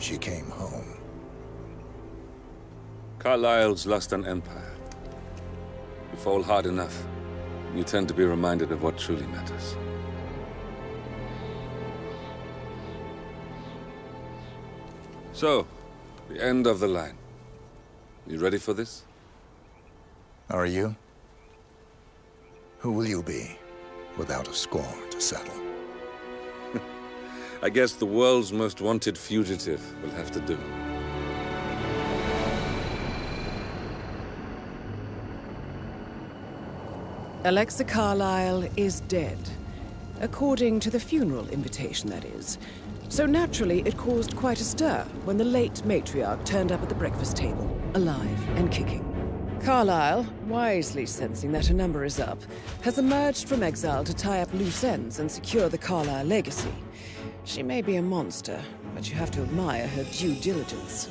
she came home. Carlyle's lost an empire. You fall hard enough, you tend to be reminded of what truly matters. So, the end of the line. You ready for this? Are you? Who will you be, without a score to settle? I guess the world's most wanted fugitive will have to do. Alexa Carlyle is dead. According to the funeral invitation, that is. So naturally, it caused quite a stir when the late matriarch turned up at the breakfast table, alive and kicking. Carlyle, wisely sensing that her number is up, has emerged from exile to tie up loose ends and secure the Carlyle legacy. She may be a monster, but you have to admire her due diligence.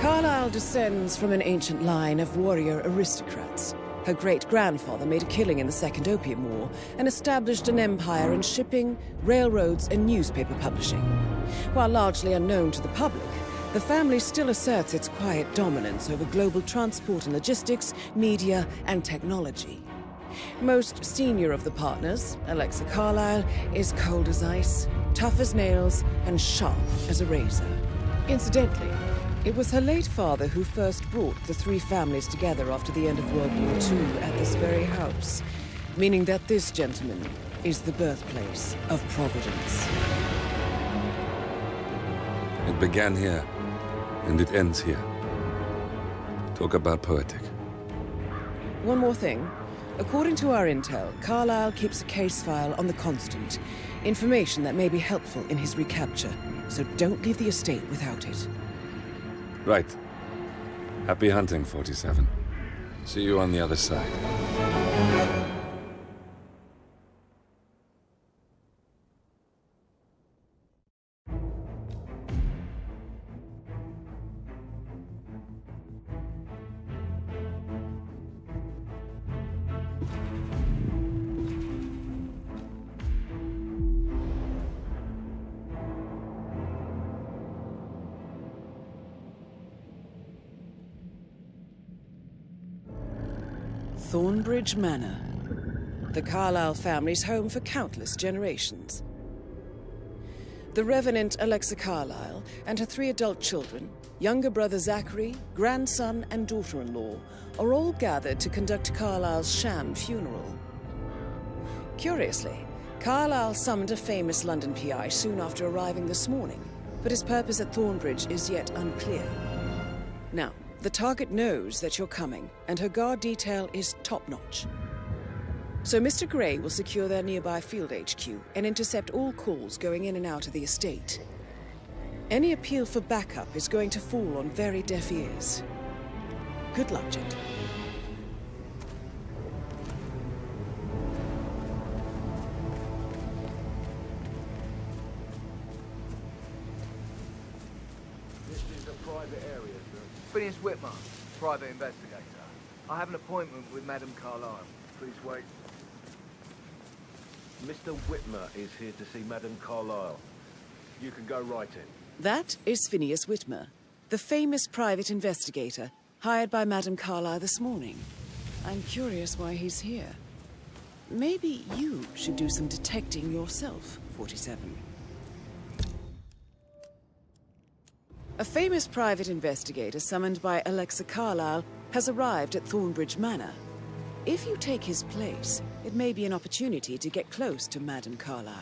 Carlyle descends from an ancient line of warrior aristocrats. Her great-grandfather made a killing in the Second Opium War and established an empire in shipping, railroads, and newspaper publishing. While largely unknown to the public, the family still asserts its quiet dominance over global transport and logistics, media, and technology. Most senior of the partners, Alexa Carlyle, is cold as ice, tough as nails, and sharp as a razor. Incidentally, it was her late father who first brought the three families together after the end of World War II at this very house, meaning that this gentleman is the birthplace of Providence. It began here, and it ends here. Talk about poetic. One more thing. According to our intel, Carlyle keeps a case file on the Constant. Information that may be helpful in his recapture, so don't leave the estate without it. Right. Happy hunting, 47. See you on the other side. Thornbridge Manor. The Carlyle family's home for countless generations. The Revenant Alexa Carlyle and her 3 adult children, younger brother Zachary, grandson and daughter-in-law, are all gathered to conduct Carlyle's sham funeral. Curiously, Carlyle summoned a famous London PI soon after arriving this morning, but his purpose at Thornbridge is yet unclear. Now, the target knows that you're coming, and her guard detail is top-notch. So Mr. Gray will secure their nearby field HQ and intercept all calls going in and out of the estate. Any appeal for backup is going to fall on very deaf ears. Good luck, gentlemen. Phineas Whitmer, private investigator. I have an appointment with Madame Carlyle. Please wait. Mr. Whitmer is here to see Madame Carlyle. You can go right in. That is Phineas Whitmer, the famous private investigator hired by Madame Carlyle this morning. I'm curious why he's here. Maybe you should do some detecting yourself, 47. A famous private investigator summoned by Alexa Carlyle has arrived at Thornbridge Manor. If you take his place, it may be an opportunity to get close to Madame Carlyle.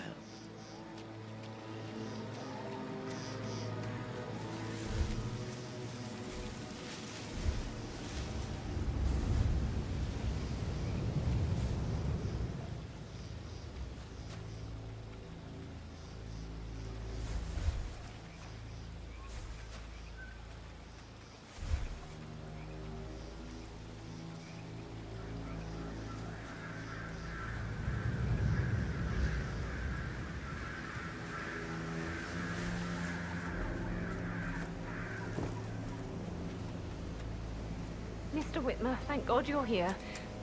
Mr. Whitmer, thank God you're here.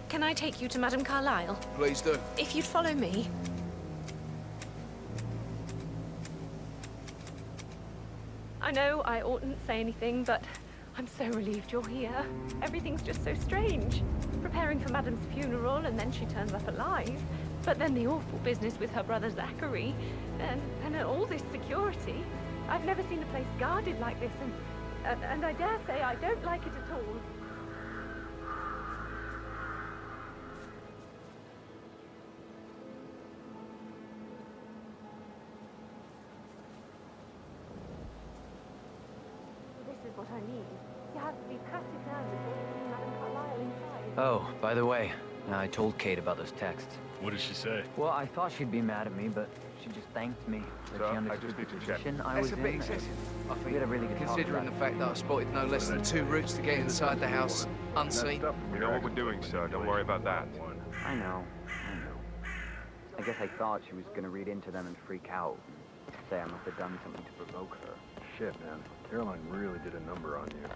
Can I take you to Madame Carlyle? Please do. If you'd follow me. know I oughtn't say anything, but I'm so relieved you're here. Everything's just so strange. Preparing for Madam's funeral, and then she turns up alive. But then the awful business with her brother Zachary, and all this security. I've never seen a place guarded like this, and I dare say I don't like it at all. This is what I need. You have to be perfect now before you see Madame Carlyle inside. Oh, by the way, I told Kate about those texts. What did she say? Well, I thought she'd be mad at me, but she just thanked me that So, she I understood just the need to check. position I That's was a bit in. excessive, I We had a really think, good talk considering the about fact that I spotted no less than 2 routes to get inside the house unseen. We know what we're doing, sir. Don't worry about that. I know. I guess I thought she was gonna read into them and freak out. And say I must have done something to provoke her. Shit, man. Caroline really did a number on you.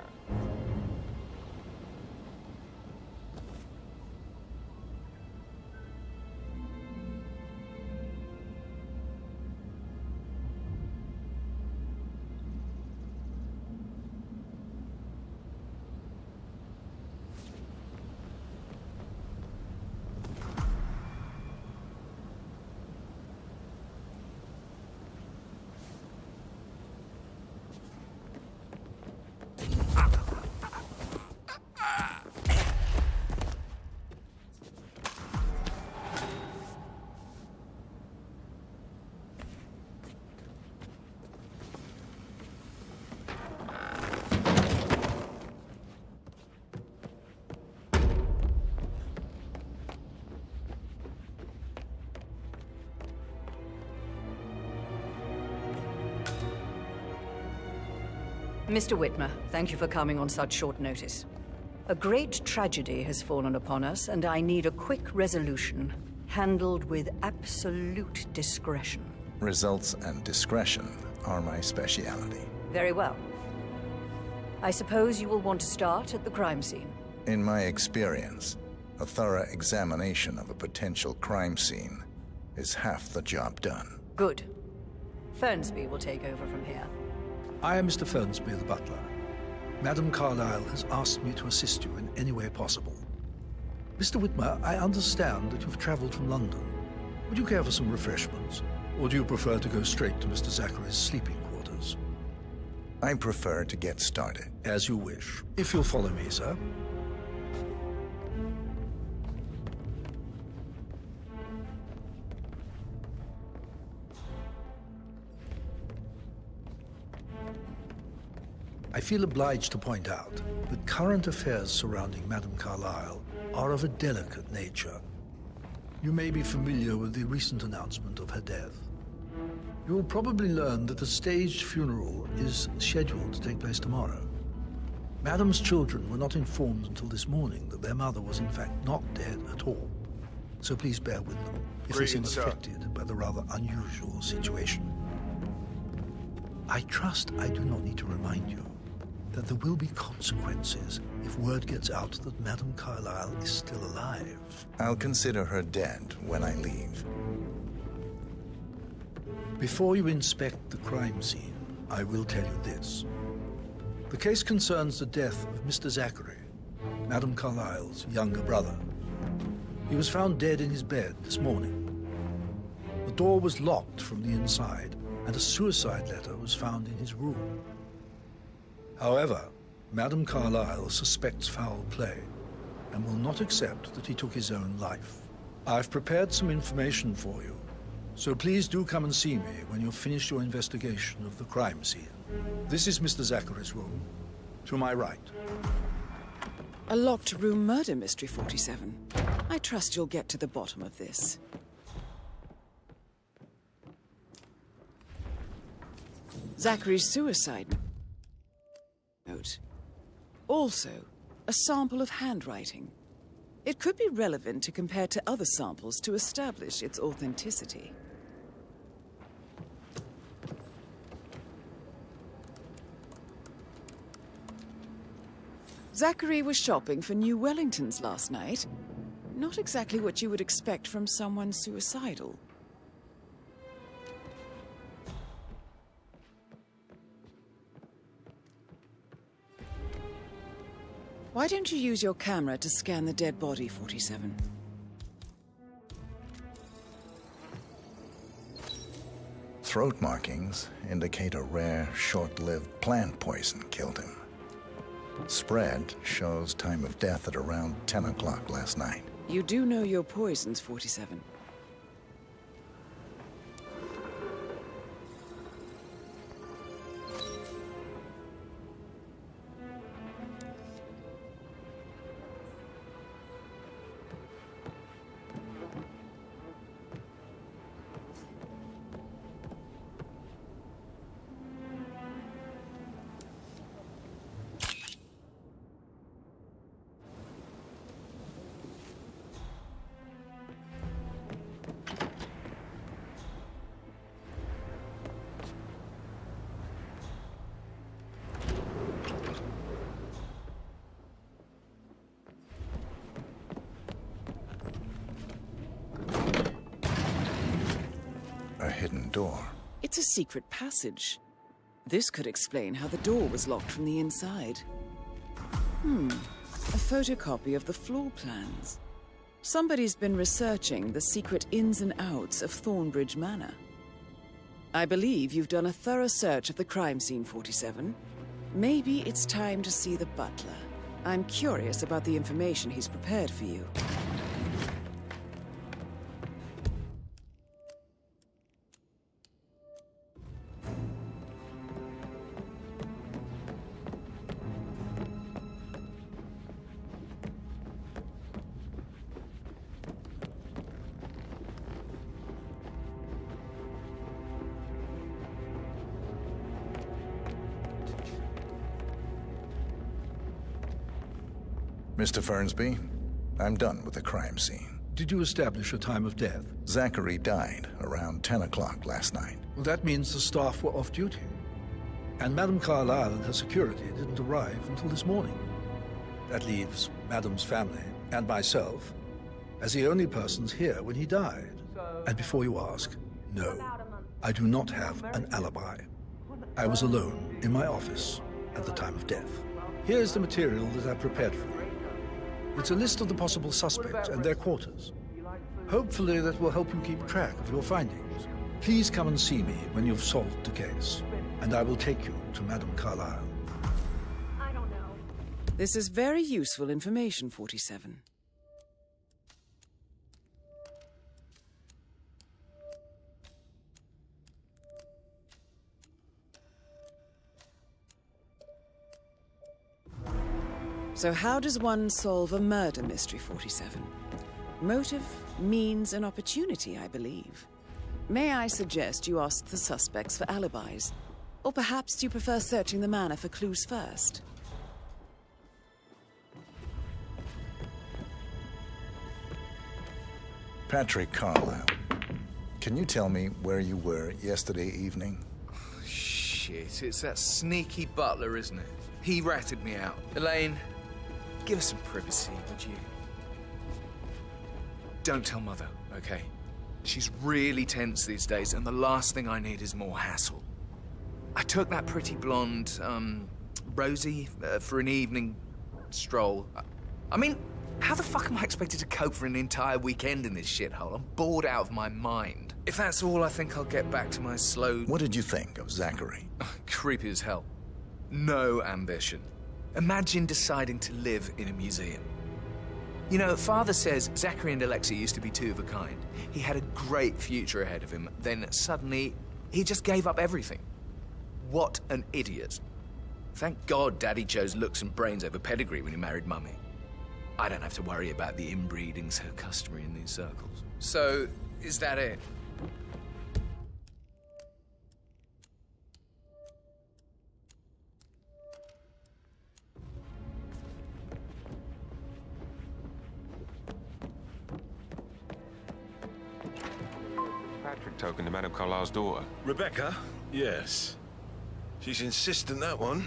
Mr. Whitmer, thank you for coming on such short notice. A great tragedy has fallen upon us, and I need a quick resolution, handled with absolute discretion. Results and discretion are my speciality. Very well. I suppose you will want to start at the crime scene. In my experience, a thorough examination of a potential crime scene is half the job done. Good. Fernsby will take over from here. I am Mr. Fernsby, the butler. Madame Carlyle has asked me to assist you in any way possible. Mr. Whitmer, I understand that you've traveled from London. Would you care for some refreshments? Or do you prefer to go straight to Mr. Zachary's sleeping quarters? I prefer to get started. As you wish. If you'll follow me, sir. I feel obliged to point out that current affairs surrounding Madame Carlyle are of a delicate nature. You may be familiar with the recent announcement of her death. You will probably learn that a staged funeral is scheduled to take place tomorrow. Madame's children were not informed until this morning that their mother was in fact not dead at all. So please bear with them if they seem affected by the rather unusual situation. I trust I do not need to remind you that there will be consequences if word gets out that Madame Carlyle is still alive. I'll consider her dead when I leave. Before you inspect the crime scene, I will tell you this. The case concerns the death of Mr. Zachary, Madame Carlyle's younger brother. He was found dead in his bed this morning. The door was locked from the inside, and a suicide letter was found in his room. However, Madame Carlyle suspects foul play and will not accept that he took his own life. I've prepared some information for you, so please do come and see me when you've finished your investigation of the crime scene. This is Mr. Zachary's room, to my right. A locked room murder mystery, 47. I trust you'll get to the bottom of this. Zachary's suicide note. Also, a sample of handwriting. It could be relevant to compare to other samples to establish its authenticity. Zachary was shopping for new Wellingtons last night. Not exactly what you would expect from someone suicidal. Why don't you use your camera to scan the dead body, 47? Throat markings indicate a rare, short-lived plant poison killed him. Spread shows time of death at around 10 o'clock last night. You do know your poisons, 47. A hidden door. It's a secret passage. This could explain how the door was locked from the inside. A photocopy of the floor plans. Somebody's been researching the secret ins and outs of Thornbridge Manor. I believe you've done a thorough search of the crime scene, 47. Maybe it's time to see the butler. I'm curious about the information he's prepared for you. Mr. Fernsby, I'm done with the crime scene. Did you establish a time of death? Zachary died around 10 o'clock last night. Well, that means the staff were off duty. And Madame Carlyle and her security didn't arrive until this morning. That leaves Madame's family and myself as the only persons here when he died. And before you ask, no, I do not have an alibi. I was alone in my office at the time of death. Here's the material that I prepared for you. It's a list of the possible suspects and their quarters. Hopefully that will help you keep track of your findings. Please come and see me when you've solved the case, and I will take you to Madame Carlyle. I don't know. This is very useful information, 47. So how does one solve a murder mystery, 47? Motive, means, and opportunity, I believe. May I suggest you ask the suspects for alibis? Or perhaps you prefer searching the manor for clues first? Patrick Carlyle, can you tell me where you were yesterday evening? Shit, it's that sneaky butler, isn't it? He ratted me out. Elaine, give us some privacy, would you? Don't tell Mother, okay? She's really tense these days, and the last thing I need is more hassle. I took that pretty blonde, Rosie, for an evening stroll. I mean, how the fuck am I expected to cope for an entire weekend in this shithole? I'm bored out of my mind. If that's all, I think I'll get back to my slow... What did you think of Zachary? Creepy as hell. No ambition. Imagine deciding to live in a museum. You know, Father says Zachary and Alexa used to be two of a kind. He had a great future ahead of him. Then suddenly, he just gave up everything. What an idiot. Thank God Daddy chose looks and brains over pedigree when he married Mummy. I don't have to worry about the inbreeding so customary in these circles. So, is that it? Patrick token to Madame Carlyle's daughter. Rebecca? Yes. She's insistent, that one.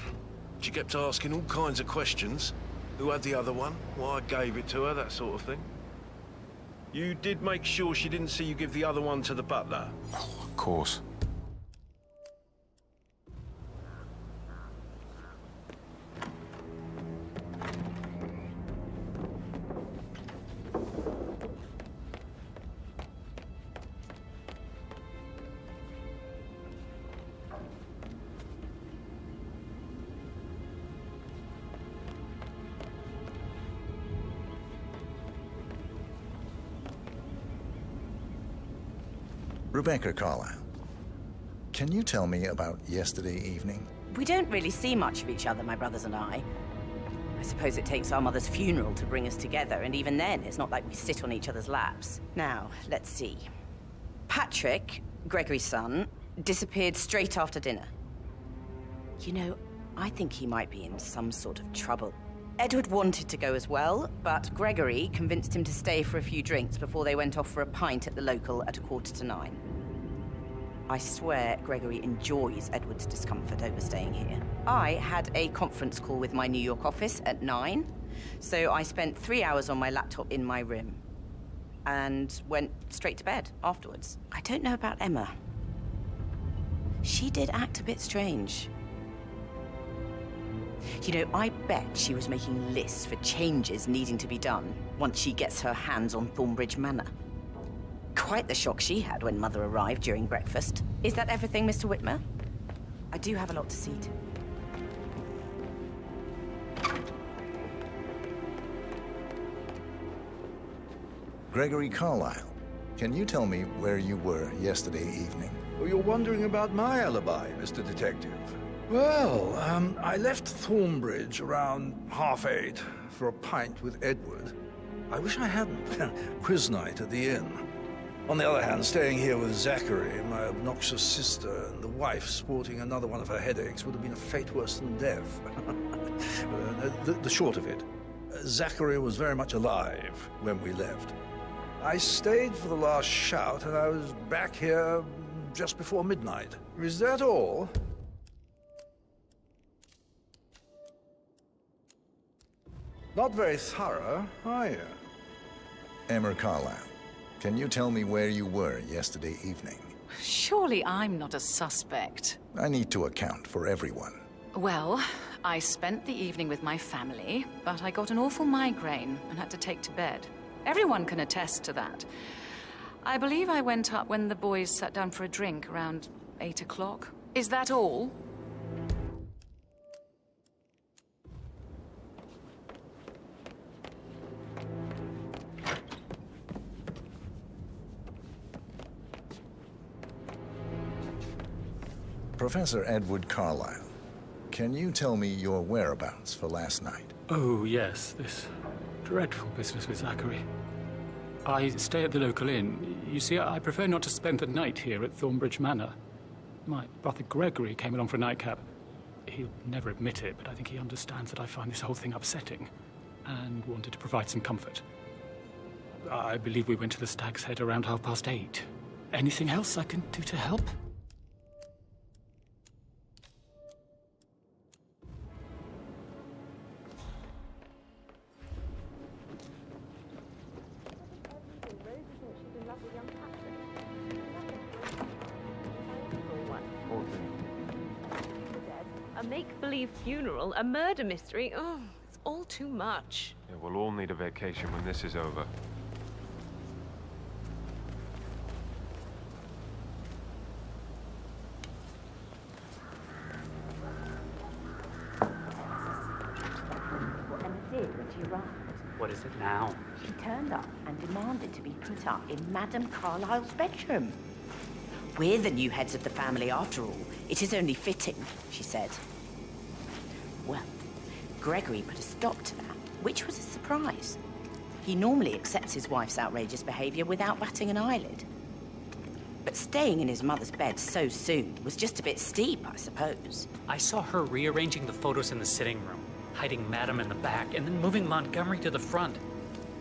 She kept asking all kinds of questions. Who had the other one? Why I gave it to her, that sort of thing. You did make sure she didn't see you give the other one to the butler? Oh, of course. Rebecca Carlyle, can you tell me about yesterday evening? We don't really see much of each other, my brothers and I. I suppose it takes our mother's funeral to bring us together, and even then, it's not like we sit on each other's laps. Now, let's see. Patrick, Gregory's son, disappeared straight after dinner. You know, I think he might be in some sort of trouble. Edward wanted to go as well, but Gregory convinced him to stay for a few drinks before they went off for a pint at the local at 8:45. I swear Gregory enjoys Edward's discomfort over staying here. I had a conference call with my New York office at 9, so I spent 3 hours on my laptop in my room and went straight to bed afterwards. I don't know about Emma. She did act a bit strange. You know, I bet she was making lists for changes needing to be done once she gets her hands on Thornbridge Manor. Quite the shock she had when Mother arrived during breakfast. Is that everything, Mr. Whitmer? I do have a lot to see to. Gregory Carlyle, can you tell me where you were yesterday evening? Oh, you're wondering about my alibi, Mr. Detective. Well, I left Thornbridge around 8:30 for a pint with Edward. I wish I hadn't. Quiz night at the inn. On the other hand, staying here with Zachary, my obnoxious sister, and the wife sporting another one of her headaches would have been a fate worse than death. The short of it, Zachary was very much alive when we left. I stayed for the last shout, and I was back here just before midnight. Is that all? Not very thorough, are you? Emma Carlyle, can you tell me where you were yesterday evening? Surely I'm not a suspect. I need to account for everyone. Well, I spent the evening with my family, but I got an awful migraine and had to take to bed. Everyone can attest to that. I believe I went up when the boys sat down for a drink around 8 o'clock. Is that all? Professor Edward Carlyle, can you tell me your whereabouts for last night? Oh, yes, this dreadful business with Zachary. I stay at the local inn. You see, I prefer not to spend the night here at Thornbridge Manor. My brother Gregory came along for a nightcap. He'll never admit it, but I think he understands that I find this whole thing upsetting and wanted to provide some comfort. I believe we went to the Stag's Head around 8:30. Anything else I can do to help? A make-believe funeral, a murder mystery. Oh, it's all too much. Yeah, we'll all need a vacation when this is over. What Emma did when she arrived. What is it now? She turned up and demanded to be put up in Madame Carlyle's bedroom. We're the new heads of the family after all. It is only fitting, she said. Well, Gregory put a stop to that, which was a surprise. He normally accepts his wife's outrageous behavior without batting an eyelid. But staying in his mother's bed so soon was just a bit steep, I suppose. I saw her rearranging the photos in the sitting room, hiding Madame in the back, and then moving Montgomery to the front.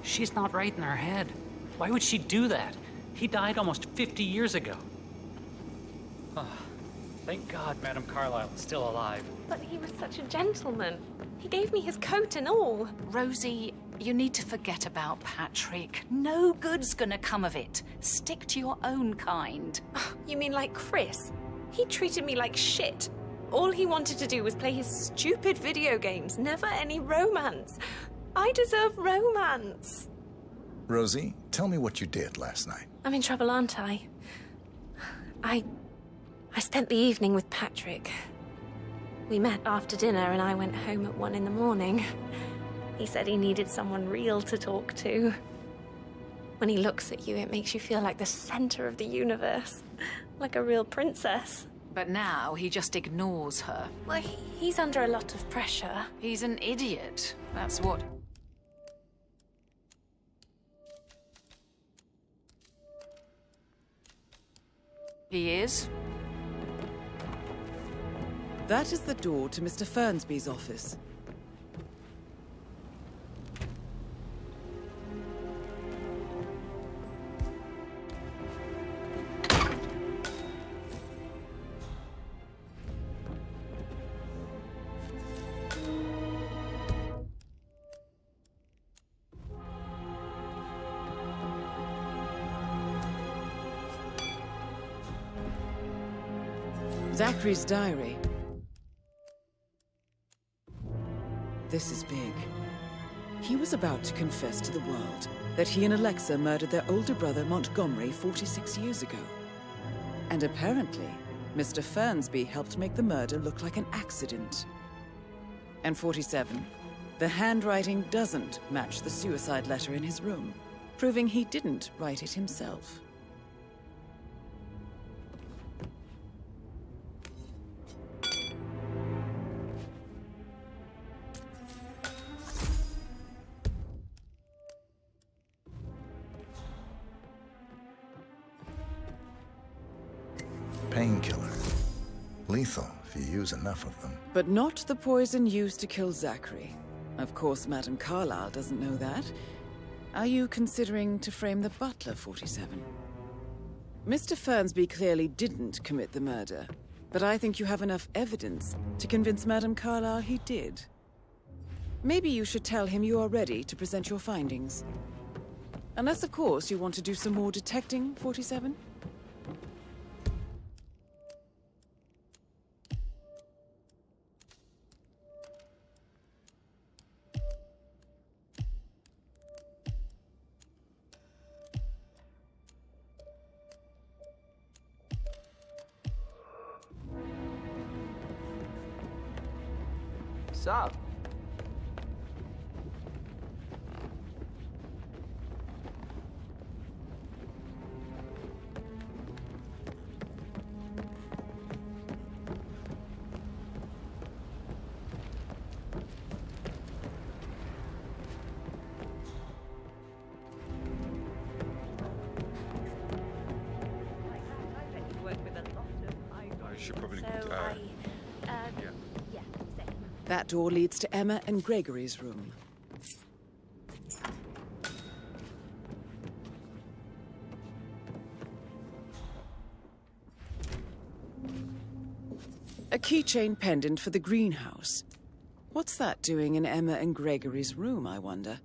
She's not right in her head. Why would she do that? He died almost 50 years ago. Oh, thank God Madame Carlyle is still alive. But he was such a gentleman. He gave me his coat and all. Rosie, you need to forget about Patrick. No good's gonna come of it. Stick to your own kind. You mean like Chris? He treated me like shit. All he wanted to do was play his stupid video games, never any romance. I deserve romance. Rosie, tell me what you did last night. I'm in trouble, aren't I? I spent the evening with Patrick. We met after dinner and I went home at 1 in the morning. He said he needed someone real to talk to. When he looks at you, it makes you feel like the center of the universe. Like a real princess. But now he just ignores her. Well, he's under a lot of pressure. He's an idiot. That's what... He is? That is the door to Mr. Fernsby's office. Zachary's diary. This is big. He was about to confess to the world that he and Alexa murdered their older brother Montgomery 46 years ago. And apparently, Mr. Fernsby helped make the murder look like an accident. And 47, the handwriting doesn't match the suicide letter in his room, proving he didn't write it himself. Painkiller. Lethal if you use enough of them. But not the poison used to kill Zachary. Of course, Madame Carlyle doesn't know that. Are you considering to frame the butler, 47? Mr. Fernsby clearly didn't commit the murder, but I think you have enough evidence to convince Madame Carlyle he did. Maybe you should tell him you are ready to present your findings. Unless, of course, you want to do some more detecting, 47? Sup? I should probably... That door leads to Emma and Gregory's room. A keychain pendant for the greenhouse. What's that doing in Emma and Gregory's room, I wonder?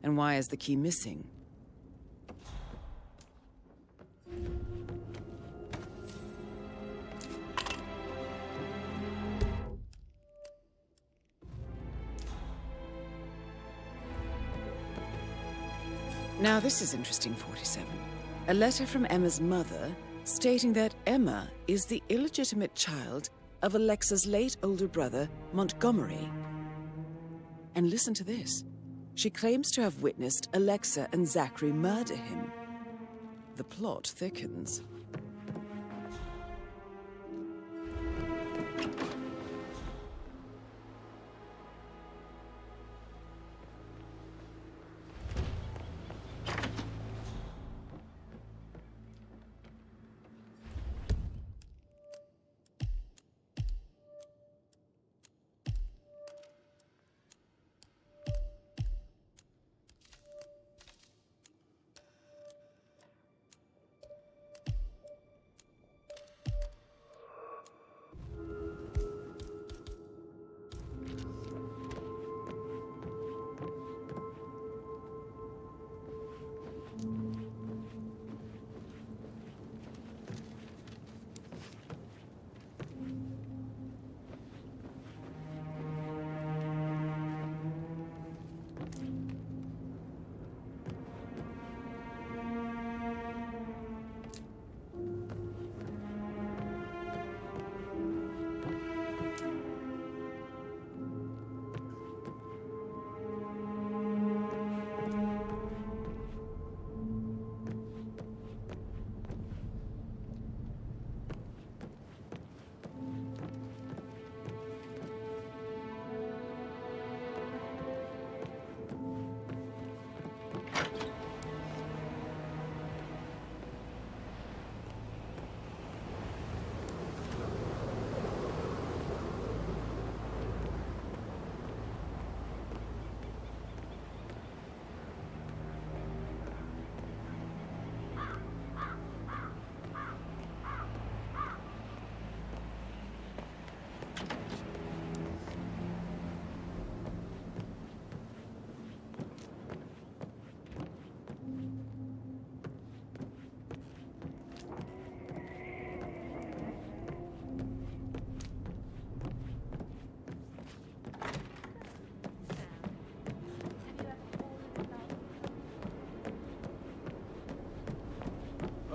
And why is the key missing? Now this is interesting, 47. A letter from Emma's mother stating that Emma is the illegitimate child of Alexa's late older brother, Montgomery. And listen to this. She claims to have witnessed Alexa and Zachary murder him. The plot thickens.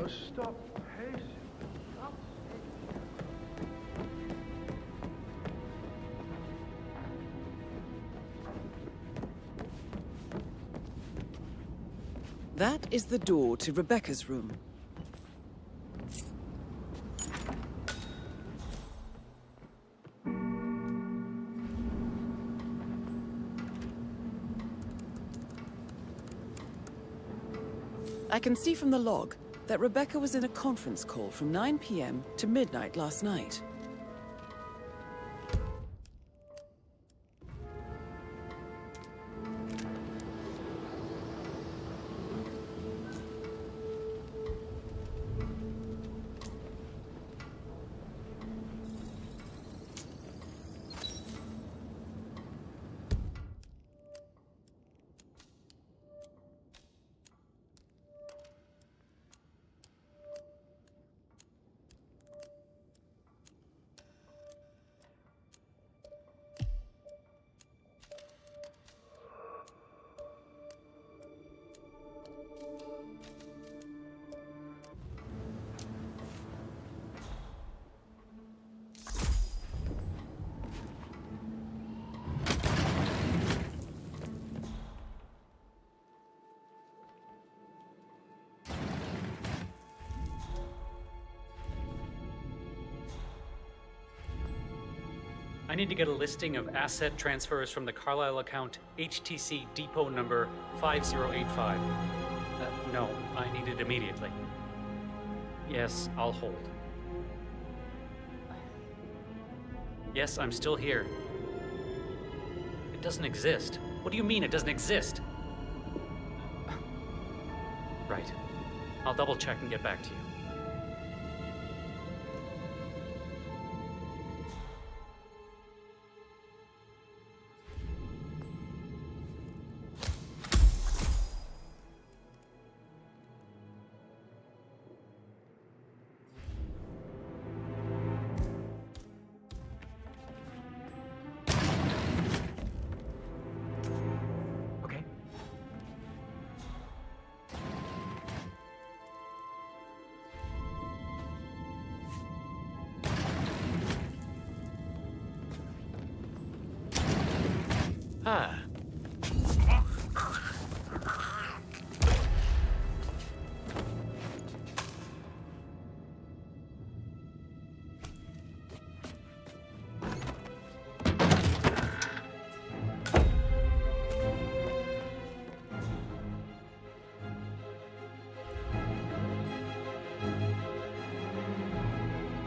Oh, stop pacing. That is the door to Rebecca's room. I can see from the log that Rebecca was in a conference call from 9 p.m. to midnight last night. I need to get a listing of asset transfers from the Carlisle account HTC depot number 5085. No, I need it immediately. Yes, I'll hold. Yes, I'm still here. It doesn't exist. What do you mean it doesn't exist? Right. I'll double check and get back to you. Ah.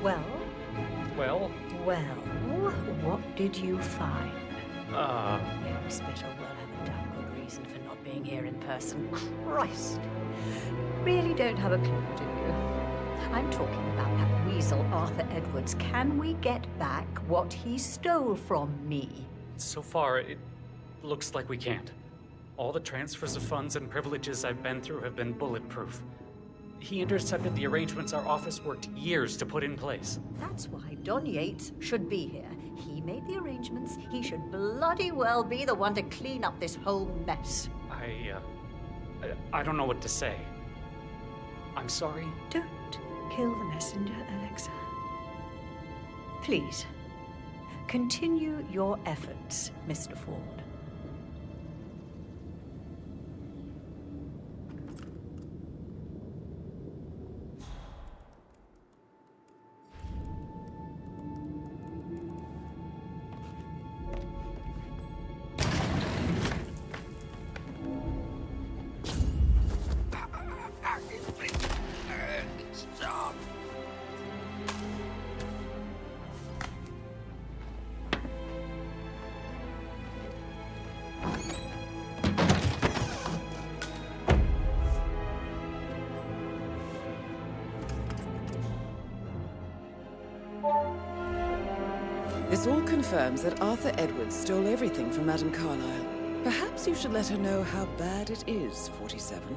Well? Well? Well, what did you find? Inspector will have a damn good reason for not being here in person. Christ! You really don't have a clue, do you? I'm talking about that weasel, Arthur Edwards. Can we get back what he stole from me? So far, it looks like we can't. All the transfers of funds and privileges I've been through have been bulletproof. He intercepted the arrangements our office worked years to put in place. That's why Don Yates should be here. He made the arrangements. He should bloody well be the one to clean up this whole mess. I don't know what to say. I'm sorry. Don't kill the messenger, Alexa. Please, continue your efforts, Mr. Ford. This all confirms that Arthur Edwards stole everything from Madame Carlisle. Perhaps you should let her know how bad it is, 47.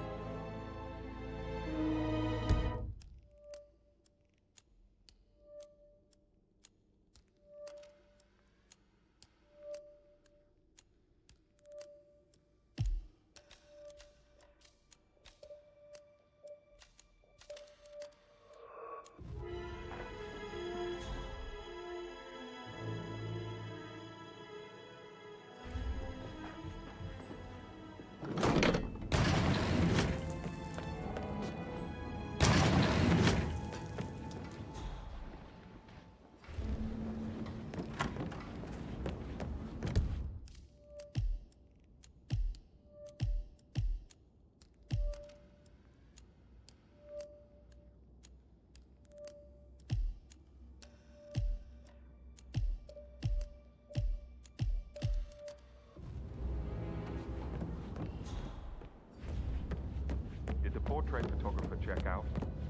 the portrait photographer check out.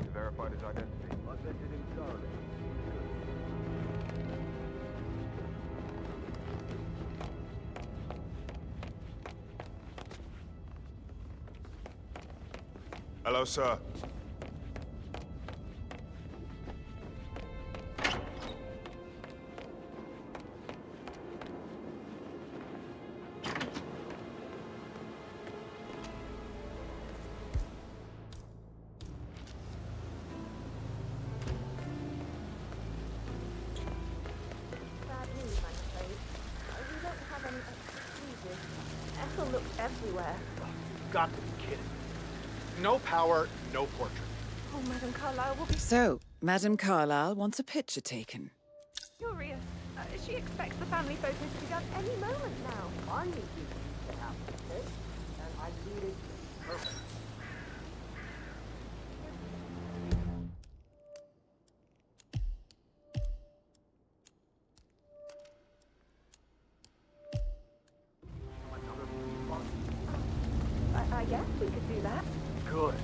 You verified his identity. I vetted him thoroughly. Hello, sir. Bad news, I'm afraid. We don't have any extra fuses. Ethel looked everywhere. You've got to be kidding. No power, no portrait. Oh, Madame Carlyle will be So, Madame Carlyle wants a picture taken. furious. She expects the family photos to be done any moment now. I need you to have this, and I need it perfect. I guess we could do that. Good.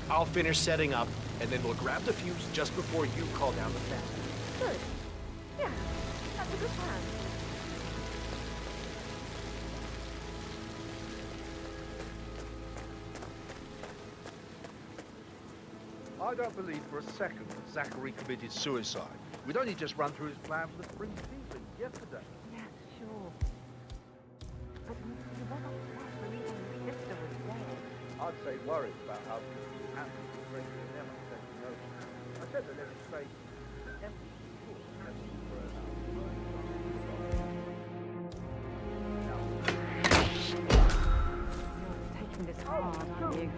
I'll finish setting up, and then we'll grab the fuse just before you call down the fence. Good. Yeah, that's a good plan. I don't believe for a second that Zachary committed suicide. We'd only just run through his plan for the spring season yesterday. Yes, sure. But he was upset when his sister was dead. I'd say worried about how things will happen to Gregory and Emma taking over. I said that every space empty for You're taking this hard, aren't you?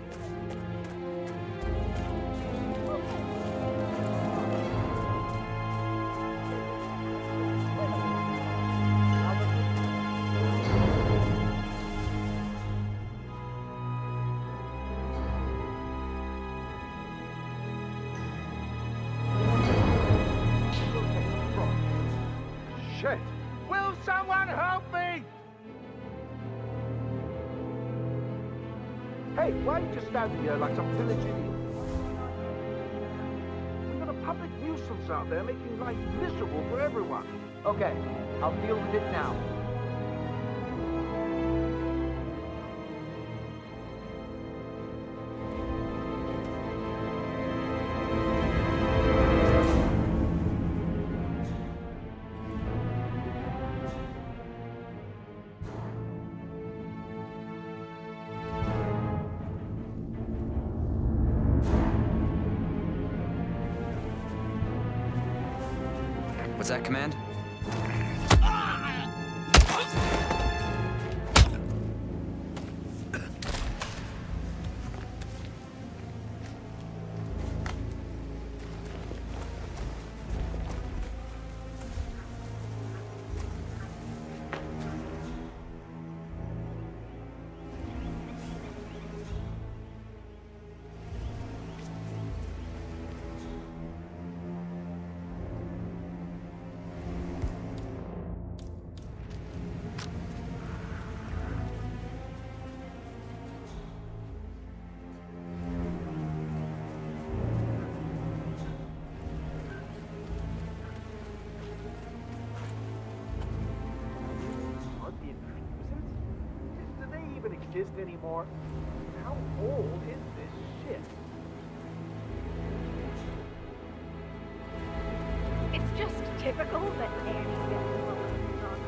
Shit! Will someone help me? Hey, why are you just standing here like some village idiot? We've got a public nuisance out there making life miserable for everyone. Okay, I'll deal with it now. What's that command? Do they even exist anymore? How old is this shit? It's just typical that Annie gets focused on.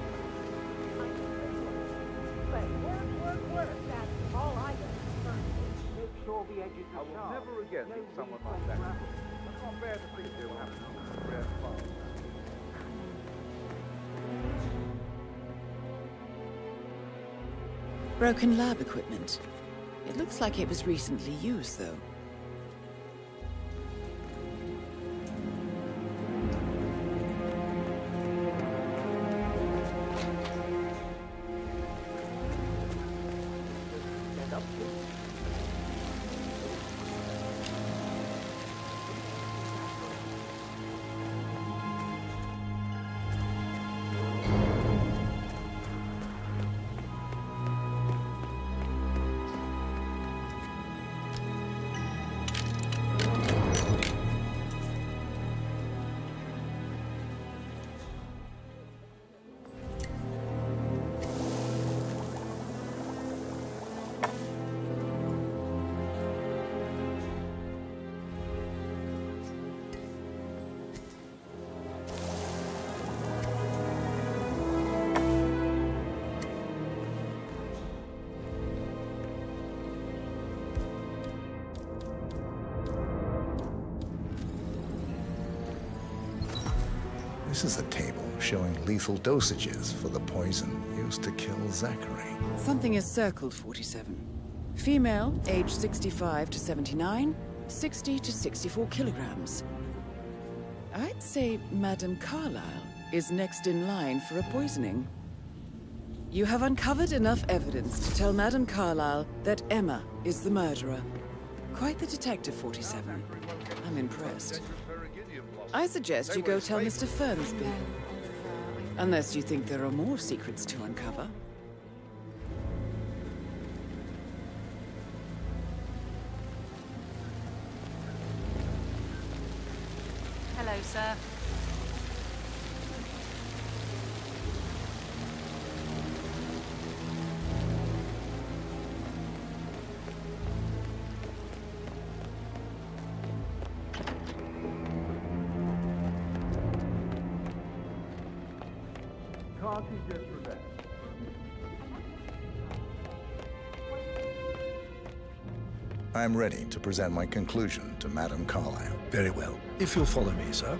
Work. That's all I get concerned with. Make sure the edges are sharp. I will never again meet someone like that. I can't bear to think it will happen to a rare fire. Broken lab equipment. It looks like it was recently used, though. This is a table showing lethal dosages for the poison used to kill Zachary. Something is circled, 47. Female, age 65 to 79, 60 to 64 kilograms. I'd say Madame Carlyle is next in line for a poisoning. You have uncovered enough evidence to tell Madame Carlyle that Emma is the murderer. Quite the detective, 47. I'm impressed. I suggest you go tell Mr. Fernsby. Unless you think there are more secrets to uncover. Hello, sir. Can't he just relax? I'm ready to present my conclusion to Madame Carlyle. Very well. If you'll follow me, sir.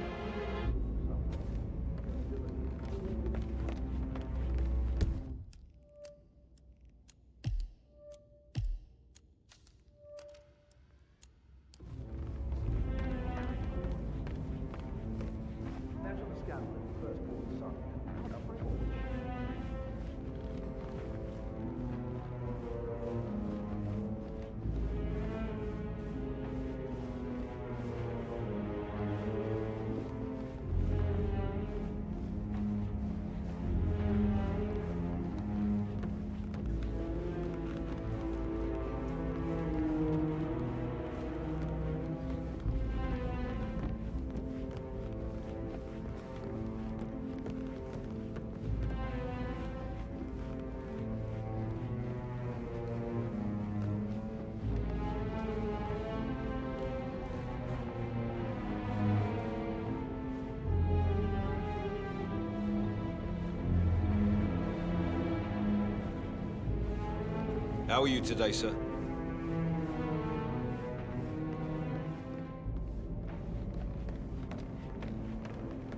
How are you today, sir?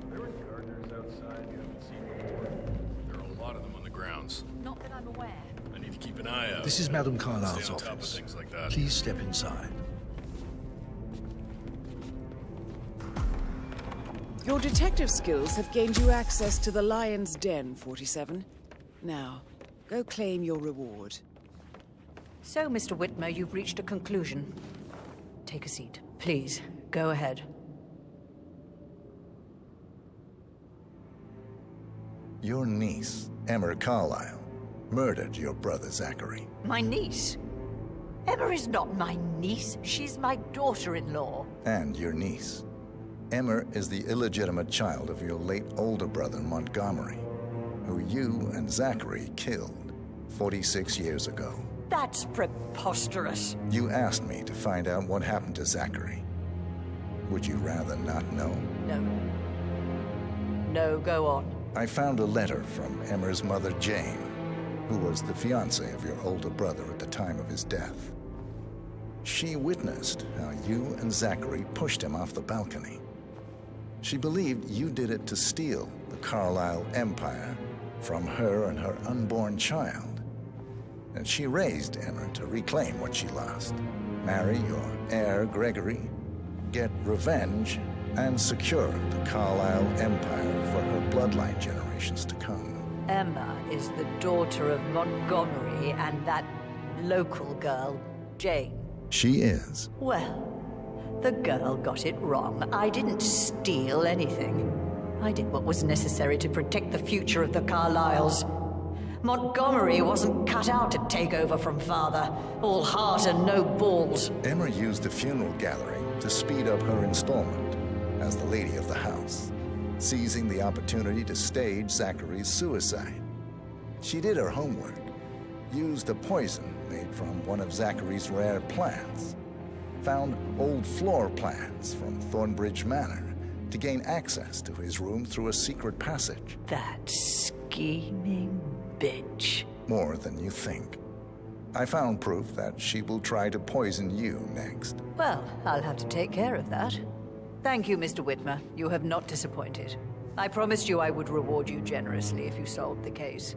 There were gardeners outside you haven't seen before. There are a lot of them on the grounds. Not that I'm aware. I need to keep an eye out. This is Madame Carlyle's Stay on top of office. things like that. Please step inside. Your detective skills have gained you access to the Lion's Den, 47. Now, go claim your reward. So, Mr. Whitmer, you've reached a conclusion. Take a seat. Please, go ahead. Your niece, Emma Carlyle, murdered your brother Zachary. My niece? Emma is not my niece. She's my daughter-in-law. And your niece. Emma is the illegitimate child of your late older brother, Montgomery, who you and Zachary killed 46 years ago. That's preposterous. You asked me to find out what happened to Zachary. Would you rather not know? No. No, go on. I found a letter from Emma's mother, Jane, who was the fiancée of your older brother at the time of his death. She witnessed how you and Zachary pushed him off the balcony. She believed you did it to steal the Carlyle empire from her and her unborn child. And she raised Emma to reclaim what she lost. Marry your heir, Gregory, get revenge, and secure the Carlyle empire for her bloodline generations to come. Emma is the daughter of Montgomery and that local girl, Jane. She is. Well, the girl got it wrong. I didn't steal anything. I did what was necessary to protect the future of the Carlyles. Montgomery wasn't cut out to take over from father. All heart and no balls. Emma used the funeral gallery to speed up her installment as the lady of the house, seizing the opportunity to stage Zachary's suicide. She did her homework, used a poison made from one of Zachary's rare plants, found old floor plans from Thornbridge Manor to gain access to his room through a secret passage. That scheming bitch. More than you think. I found proof that she will try to poison you next. Well, I'll have to take care of that. Thank you, Mr. Whitmer. You have not disappointed. I promised you I would reward you generously if you solved the case.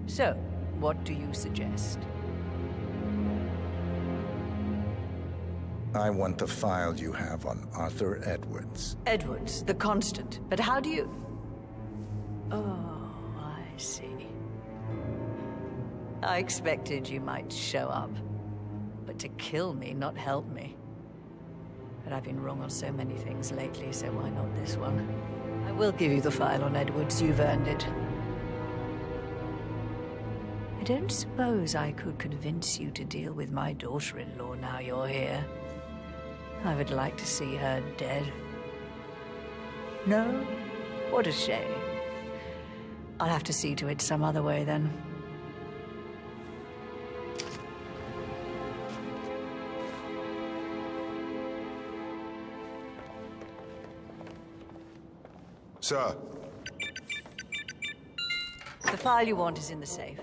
So, what do you suggest? I want the file you have on Arthur Edwards. Edwards, the Constant. But how do you... Oh, I see. I expected you might show up. But to kill me, not help me. But I've been wrong on so many things lately, so why not this one? I will give you the file on Edwards. You've earned it. I don't suppose I could convince you to deal with my daughter-in-law now you're here. I would like to see her dead. No? What a shame. I'll have to see to it some other way then. Sir. The file you want is in the safe.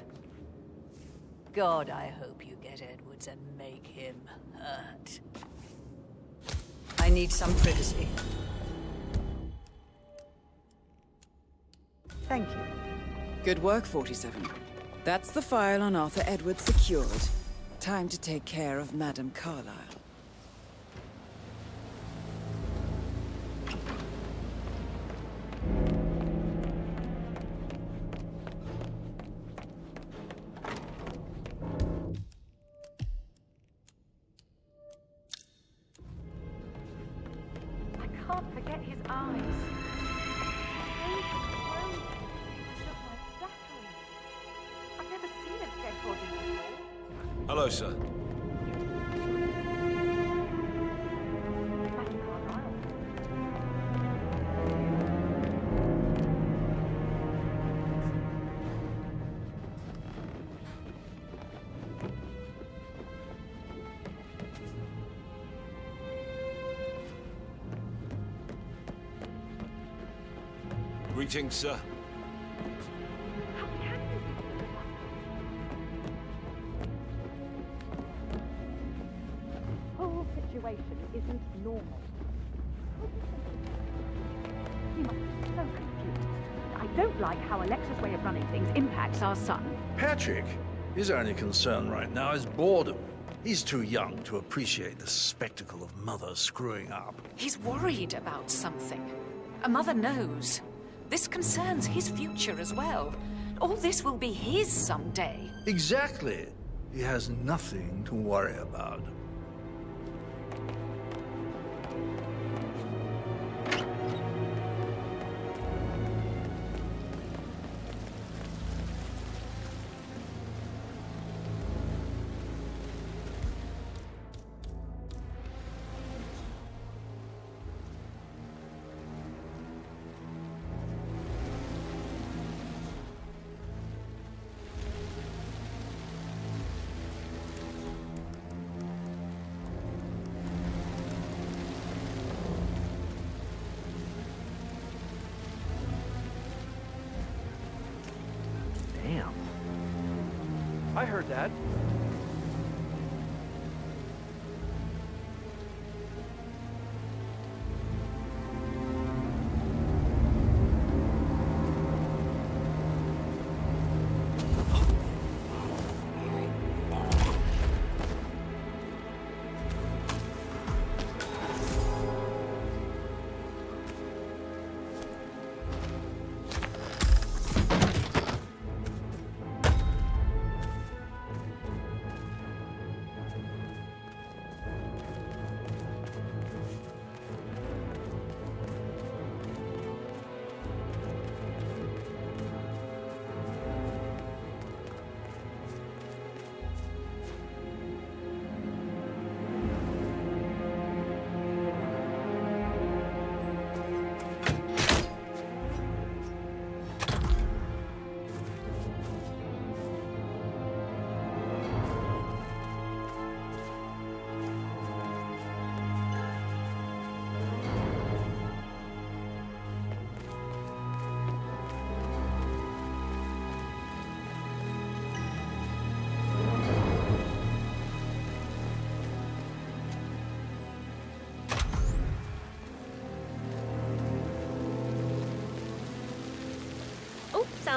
God, I hope you get Edwards and make him hurt. I need some privacy. Thank you. Good work, 47. That's the file on Arthur Edwards secured. Time to take care of Madame Carlyle. I can't forget his eyes. I've never seen a dead body before. Hello, sir. Greetings, sir. The whole situation isn't normal. He must be so confused. I don't like how Alexa's way of running things impacts our son. Patrick, his only concern right now is boredom. He's too young to appreciate the spectacle of Mother screwing up. He's worried about something. A mother knows. This concerns his future as well. All this will be his someday. Exactly. He has nothing to worry about. Damn. I heard that.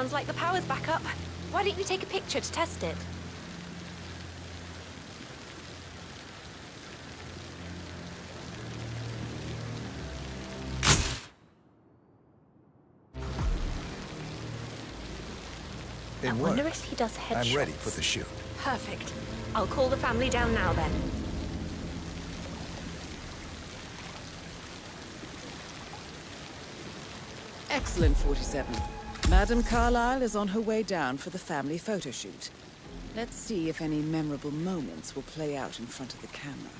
Sounds like the power's back up. Why don't you take a picture to test it? It I worked. wonder if he does headshots. I'm ready for the shoot. Perfect. I'll call the family down now then. Excellent, 47. Madame Carlyle is on her way down for the family photo shoot. Let's see if any memorable moments will play out in front of the camera.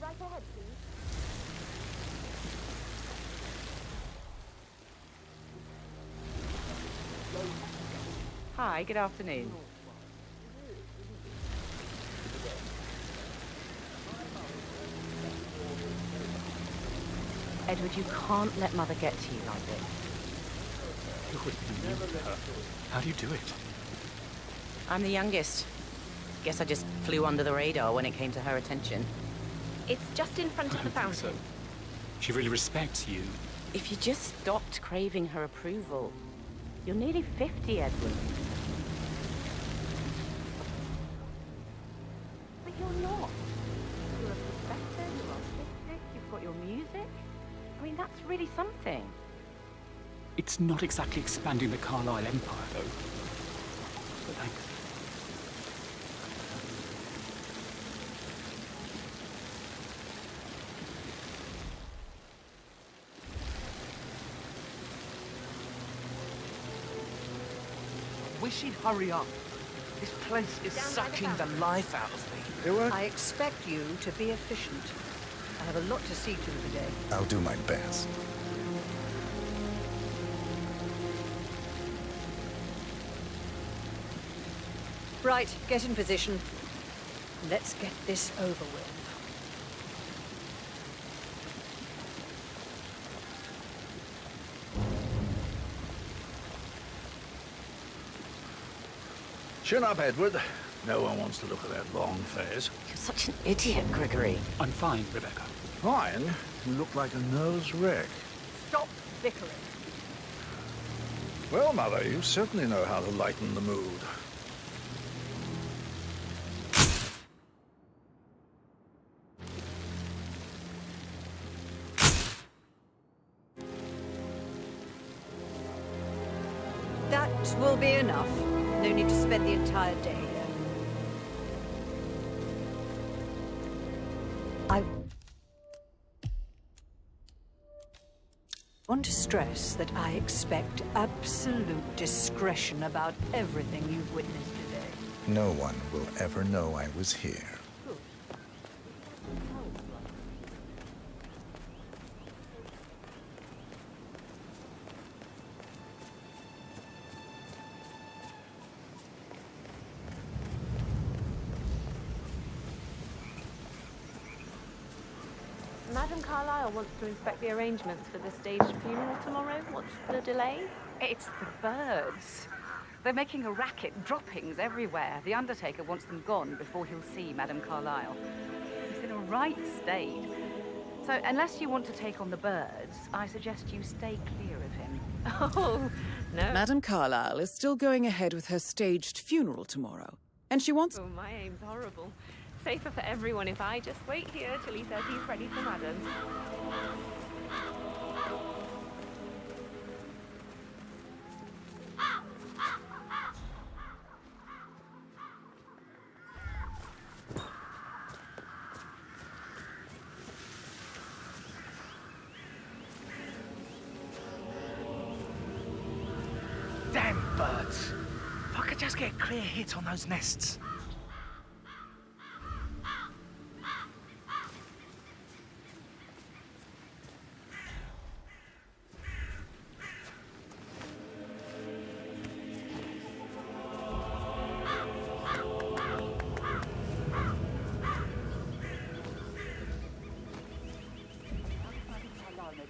Right ahead, please. Hi, good afternoon. Edward, you can't let Mother get to you like this. You wouldn't believe her. How do you do it? I'm the youngest. Guess I just flew under the radar when it came to her attention. It's just in front of the fountain. So, she really respects you. If you just stopped craving her approval. You're nearly 50, Edward. But you're not. You're a professor, you're artistic, you've got your music. I mean, that's really something. It's not exactly expanding the Carlyle Empire, though. But thanks. Wish he'd hurry up. This place is sucking the life out of me. I expect you to be efficient. I have a lot to see to today. I'll do my best. Right, get in position. Let's get this over with. Chin up, Edward. No one wants to look at that long face. You're such an idiot, Gregory. I'm fine, Rebecca. Fine? You look like a nervous wreck. Stop bickering. Well, Mother, you certainly know how to lighten the mood. That will be enough. No need to spend the entire day here. I want to stress that I expect absolute discretion about everything you've witnessed today. No one will ever know I was here. Madame Carlyle wants to inspect the arrangements for the staged funeral tomorrow. What's the delay? It's the birds. They're making a racket, droppings everywhere. The Undertaker wants them gone before he'll see Madame Carlyle. He's in a right state. So unless you want to take on the birds, I suggest you stay clear of him. Oh, no. Madame Carlyle is still going ahead with her staged funeral tomorrow, and she wants... Oh, my aim's horrible. Safer for everyone if I just wait here till he says he's ready for Madam. Damn birds. If I could just get a clear hit on those nests.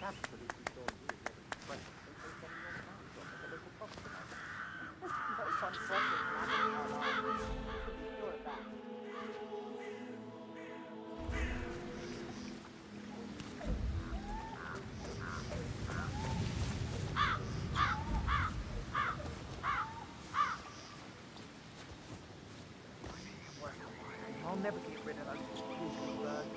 absolutely sure you would never be present. They say something on the house at the local pub tonight. No fun pressing, Madam Carlyle. Be sure of that. I'll never get rid of those stupid birds.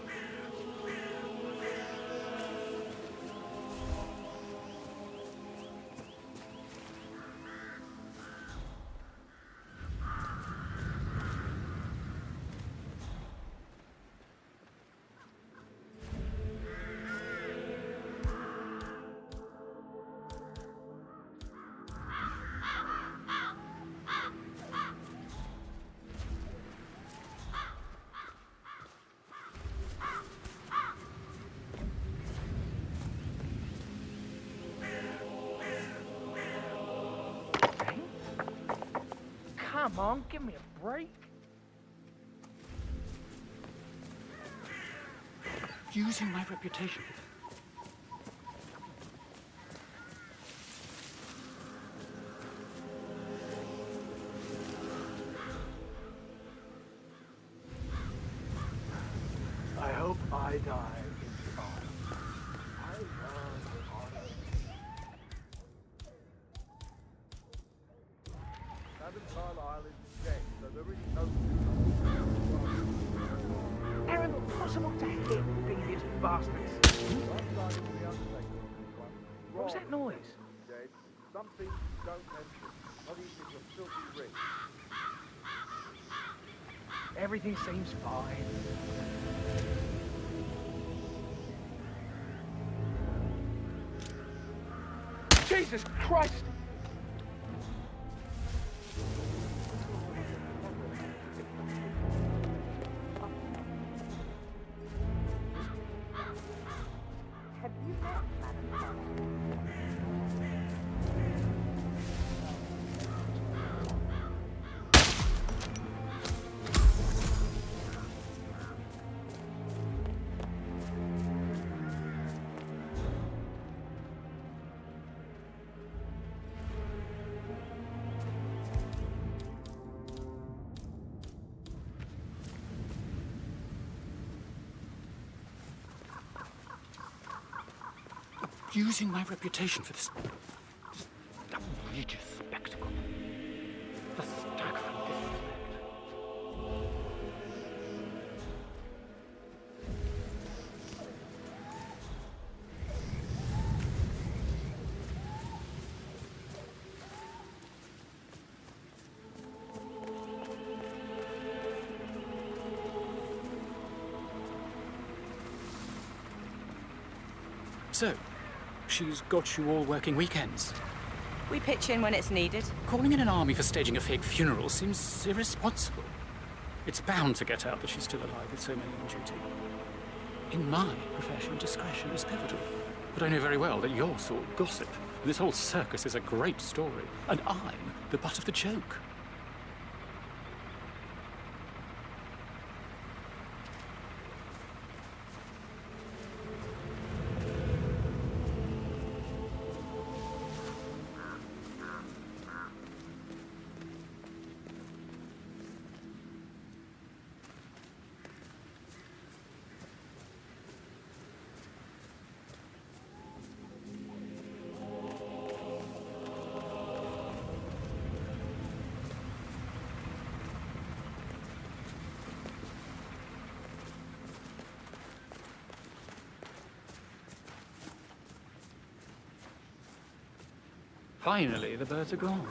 Come on, give me a break. Using my reputation. I hope I die in honor. I love honor. Madam Carlyle is dead, so there is no How is it possible to hit devious bastards? What was that noise? Dead. Some things you don't mention, not even if you're filthy rich. Everything seems fine. Jesus Christ! Have you met Madam? Using my reputation for this outrageous spectacle. The staggering disrespect. So, she's got you all working weekends. We pitch in when it's needed. Calling in an army for staging a fake funeral seems irresponsible. It's bound to get out that she's still alive with so many on duty. In my profession, discretion is pivotal. But I know very well that you're sort of gossip, and this whole circus is a great story, and I'm the butt of the joke. Finally, the birds are gone.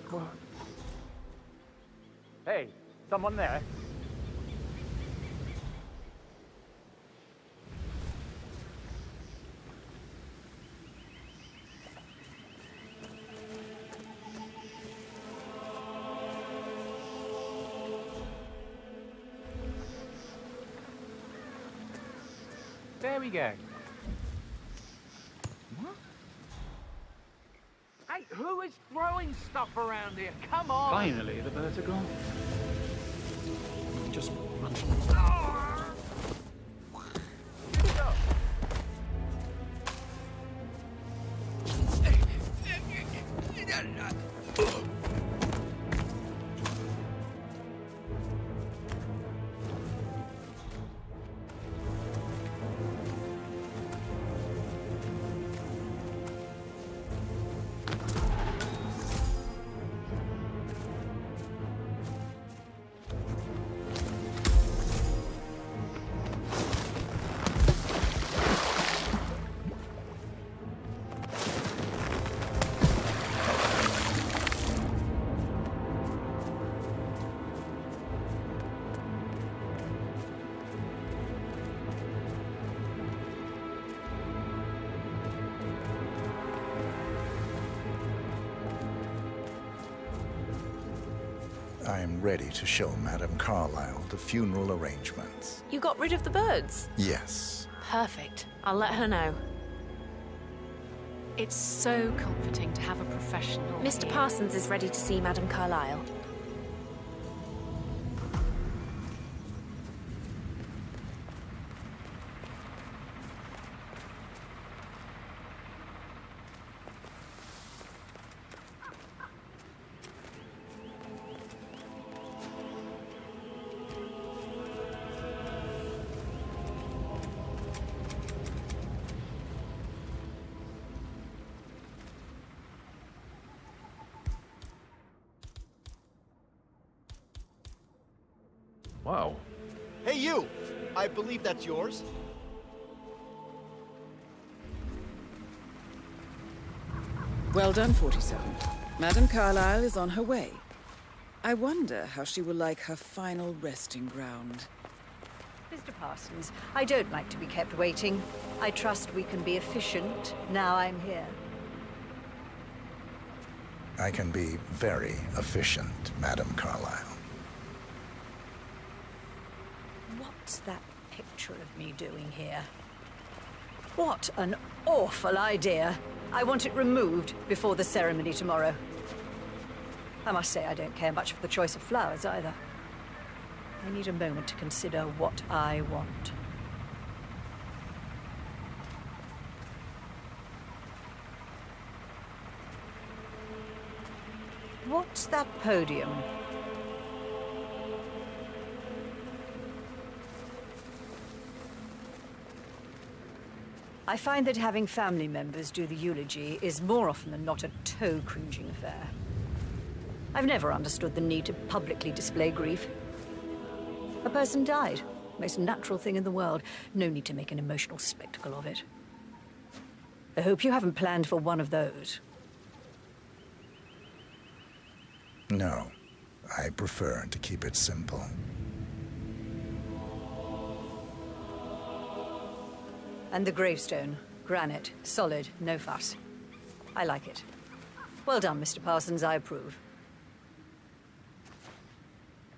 What? Hey, someone there? There we go. Hey, who is throwing stuff around here? Come on! Finally, the birds are gone. Just run. I'm ready to show Madame Carlyle the funeral arrangements. You got rid of the birds? Yes. Perfect. I'll let her know. It's so comforting to have a professional Mr. here. Parsons is ready to see Madame Carlyle. Wow. Hey, you! I believe that's yours. Well done, 47. Madame Carlyle is on her way. I wonder how she will like her final resting ground. Mr. Parsons, I don't like to be kept waiting. I trust we can be efficient now I'm here. I can be very efficient, Madame Carlyle. What's that picture of me doing here? What an awful idea. I want it removed before the ceremony tomorrow. I must say I don't care much for the choice of flowers either. I need a moment to consider what I want. What's that podium? I find that having family members do the eulogy is more often than not a toe-cringing affair. I've never understood the need to publicly display grief. A person died. Most natural thing in the world. No need to make an emotional spectacle of it. I hope you haven't planned for one of those. No, I prefer to keep it simple. And the gravestone. Granite. Solid. No fuss. I like it. Well done, Mr. Parsons. I approve.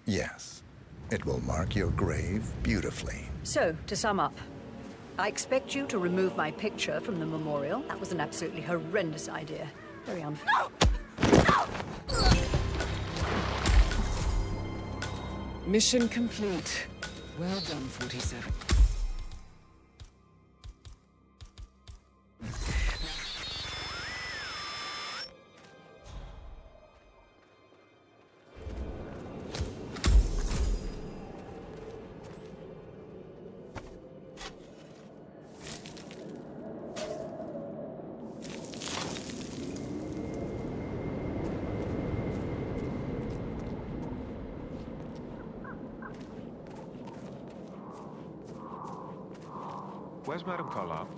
Yes, it will mark your grave beautifully. So, to sum up, I expect you to remove my picture from the memorial. That was an absolutely horrendous idea. Very unfair. Mission complete. Well done, 47. Where's Madame Carlyle?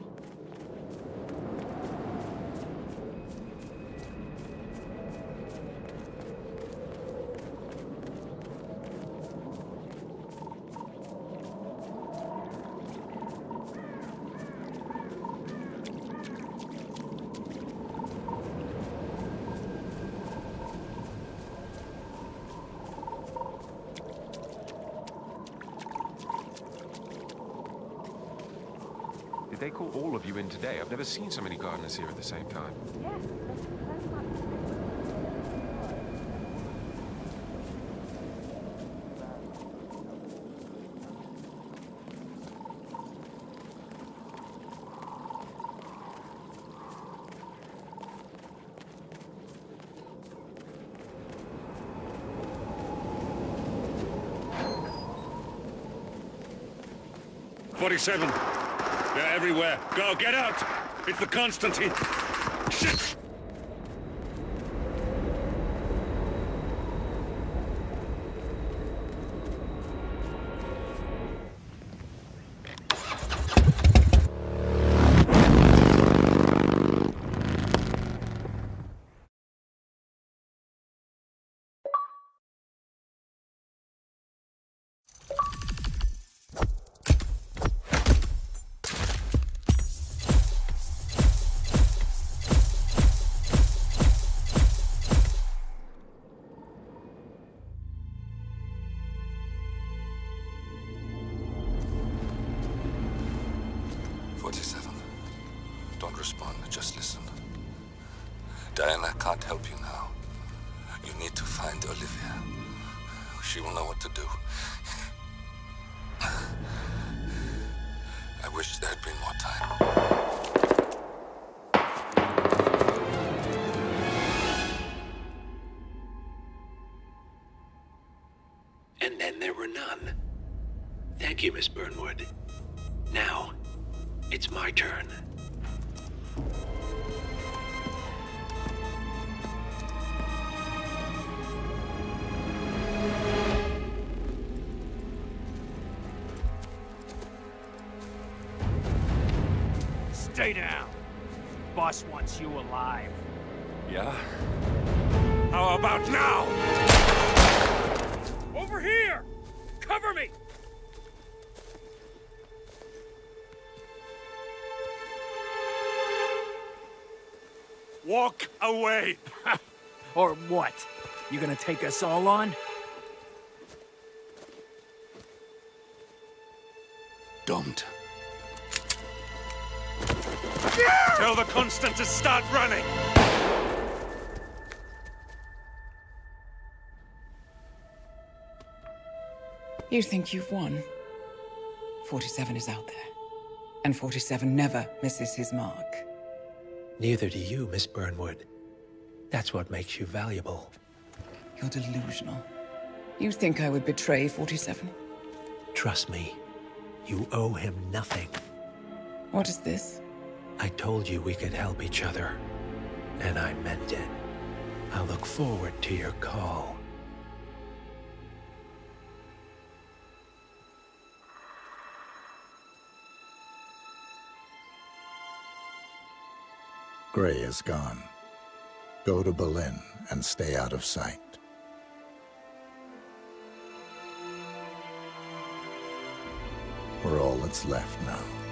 Did they call all of you in today? I've never seen so many gardeners here at the same time. "47. They're everywhere. Go, get out! It's the Constantine. Shit! 47. Don't respond, just listen. Diana can't help you now. You need to find Olivia. She will know what to do. I wish there had been more time. And then there were none. Thank you, Miss Burnwood. Now, it's my turn. Stay down. Boss wants you alive. Yeah? How about now? Over here! Cover me! Walk away! Or what? You gonna take us all on? Don't. Tell the Constant to start running! You think you've won? 47 is out there. And 47 never misses his mark. Neither do you, Miss Burnwood. That's what makes you valuable. You're delusional. You think I would betray 47? Trust me, you owe him nothing. What is this? I told you we could help each other, and I meant it. I look forward to your call. Gray is gone. Go to Berlin and stay out of sight. We're all that's left now.